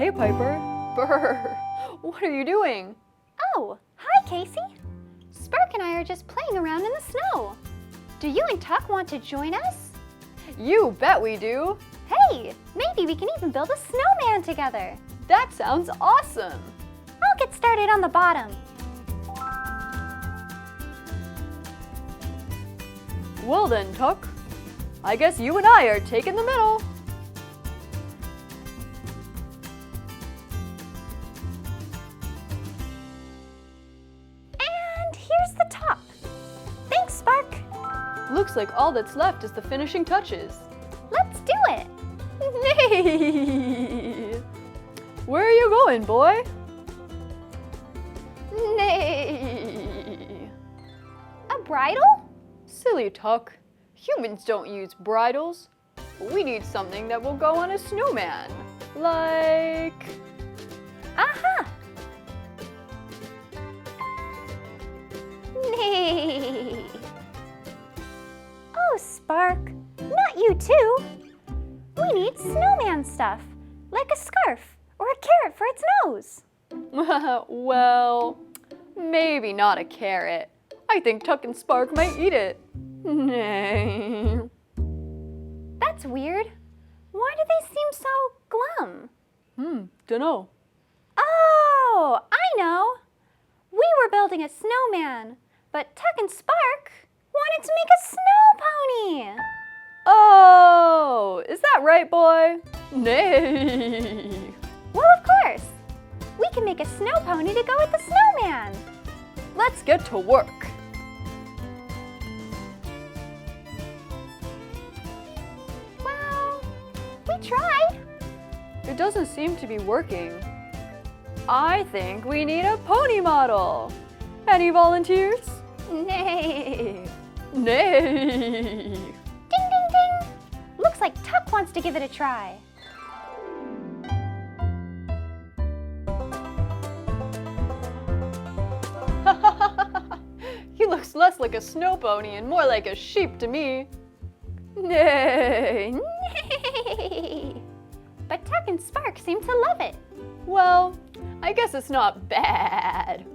Hey, Piper. Brr. What are you doing? Oh, hi, Casey. Spark and I are just playing around in the snow. Do you and Tuck want to join us? You bet we do. Hey, maybe we can even build a snowman together. That sounds awesome. I'll get started on the bottom. Well then, Tuck. I guess you and I are taking the middle. And here's the top. Thanks, Spark. Looks like all that's left is the finishing touches. Let's do it. Nay! Where are you going, boy? Nay! A bridle? Silly Tuck. Humans don't use bridles. We need something that will go on a snowman. Like... Aha! Nay! Oh, Spark, not you too. We need snowman stuff, like a scarf or a carrot for its nose. Well, maybe not a carrot. I think Tuck and Spark might eat it. Nay. That's weird. Why do they seem so glum? Dunno. Oh, I know. We were building a snowman, but Tuck and Spark wanted to make a snow pony. Oh, is that right, boy? Nay. Well, of course. We can make a snow pony to go with the snowman. Let's get to work. Well, we tried. It doesn't seem to be working. I think we need a pony model. Any volunteers? Nay. Nay. Ding, ding, ding. Looks like Tuck wants to give it a try. He looks less like a snow pony and more like a sheep to me. Nay. Nay. But Tuck and Spark seem to love it. Well, I guess it's not bad.